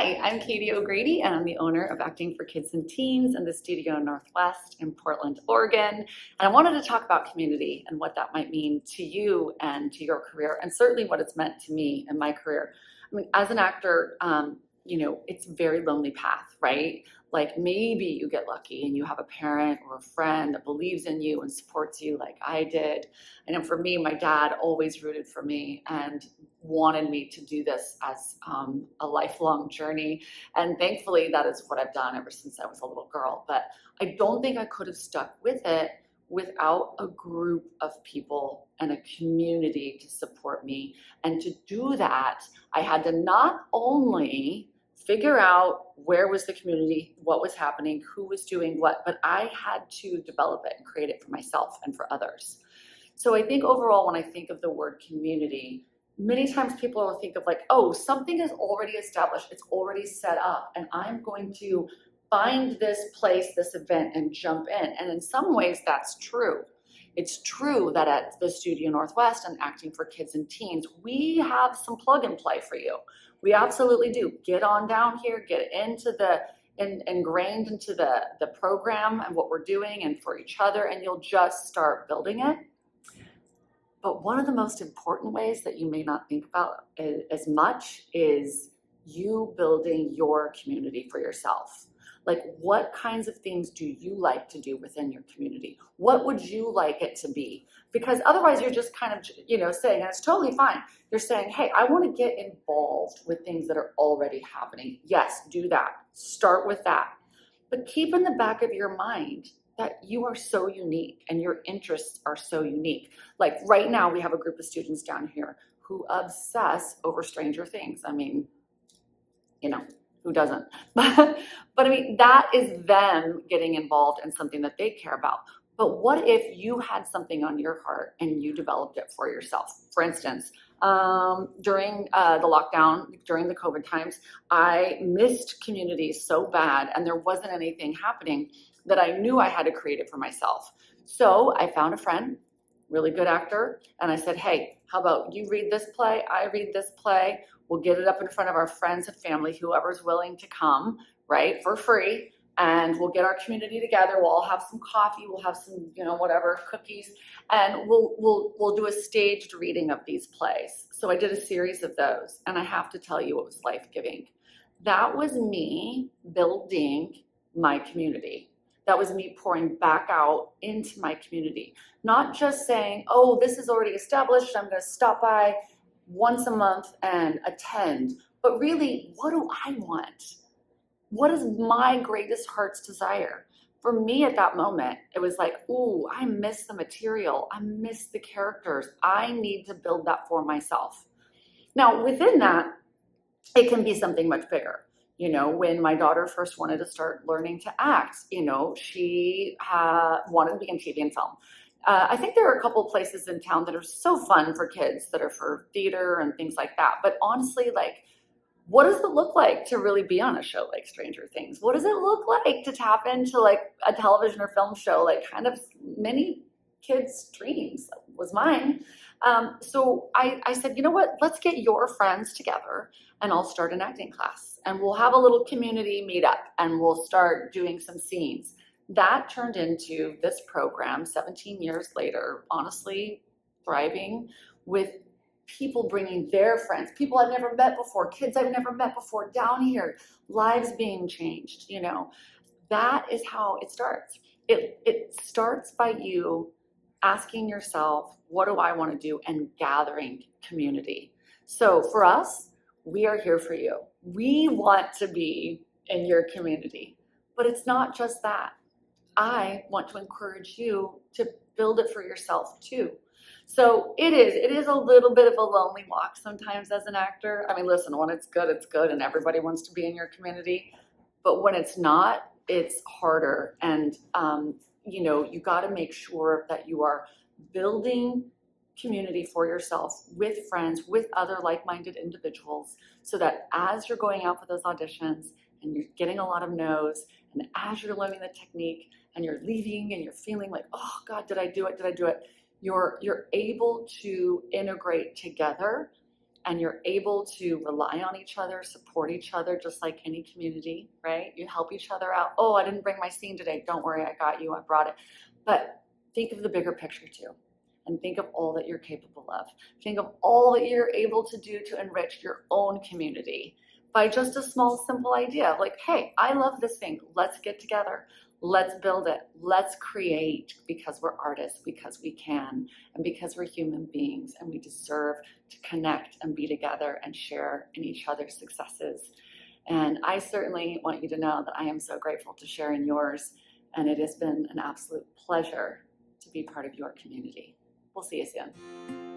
Hi, I'm Katie O'Grady, and I'm the owner of Acting for Kids and Teens in the Studio Northwest in Portland, Oregon. And I wanted to talk about community and what that might mean to you and to your career, and certainly what it's meant to me and my career. I mean, as an actor, it's a very lonely path, right? Like maybe you get lucky and you have a parent or a friend that believes in you and supports you like I did. And for me, my dad always rooted for me and wanted me to do this as a lifelong journey. And thankfully, that is what I've done ever since I was a little girl. But I don't think I could have stuck with it without a group of people and a community to support me. And to do that, I had to not only figure out where was the community, what was happening, who was doing what, but I had to develop it and create it for myself and for others. So I think overall, when I think of the word community, many times people will think of like, oh, something is already established, it's already set up, and I'm going to find this place, this event, and jump in. And in some ways, that's true. It's true that at the Studio Northwest and Acting for Kids and Teens, we have some plug and play for you. We absolutely do. Get on down here, get into ingrained into the program and what we're doing and for each other, and you'll just start building it. But one of the most important ways that you may not think about as much is you building your community for yourself. Like, what kinds of things do you like to do within your community? What would you like it to be? Because otherwise you're just kind of, saying, and it's totally fine. You're saying, hey, I want to get involved with things that are already happening. Yes, do that. Start with that. But keep in the back of your mind that you are so unique and your interests are so unique. Like right now, we have a group of students down here who obsess over Stranger Things. I mean, who doesn't? But I mean, that is them getting involved in something that they care about. But what if you had something on your heart and you developed it for yourself? For instance, during the lockdown, during the COVID times, I missed community so bad and there wasn't anything happening that I knew I had to create it for myself. So I found a friend, really good actor, and I said, hey, how about you read this play, I read this play, we'll get it up in front of our friends and family, whoever's willing to come, right, for free, and we'll get our community together, we'll all have some coffee, we'll have some, whatever, cookies, and we'll do a staged reading of these plays. So I did a series of those, and I have to tell you, it was life-giving. That was me building my community. That was me pouring back out into my community. Not just saying, oh, this is already established, I'm gonna stop by once a month and attend, but really, what do I want? What is my greatest heart's desire? For me at that moment, it was like, ooh, I miss the material, I miss the characters, I need to build that for myself. Now, within that, it can be something much bigger. When my daughter first wanted to start learning to act, she wanted to be in TV and film. I think there are a couple places in town that are so fun for kids that are for theater and things like that. But honestly, like, what does it look like to really be on a show like Stranger Things? What does it look like to tap into like a television or film show, like kind of many kids' dreams? Was mine. So I said, you know what, let's get your friends together and I'll start an acting class and we'll have a little community meetup and we'll start doing some scenes. That turned into this program 17 years later, honestly thriving, with people bringing their friends, people I've never met before, kids I've never met before down here, lives being changed. That is how it starts. It starts by you asking yourself, what do I want to do, and gathering community. So for us, we are here for you. We want to be in your community, but it's not just that. I want to encourage you to build it for yourself too. So it is a little bit of a lonely walk sometimes as an actor. I mean, listen, when it's good and everybody wants to be in your community, but when it's not, it's harder. And you got to make sure that you are building community for yourself with friends, with other like-minded individuals, so that as you're going out for those auditions and you're getting a lot of no's, and as you're learning the technique and you're leaving and you're feeling like, oh God, did I do it? You're able to integrate together and you're able to rely on each other, support each other, just like any community, right? You help each other out. Oh, I didn't bring my scene today. Don't worry, I got you, I brought it. But think of the bigger picture too. And think of all that you're capable of. Think of all that you're able to do to enrich your own community by just a small, simple idea of like, hey, I love this thing. Let's get together. Let's build it. Let's create, because we're artists, because we can, and because we're human beings and we deserve to connect and be together and share in each other's successes. And I certainly want you to know that I am so grateful to share in yours. And it has been an absolute pleasure to be part of your community. We'll see you soon.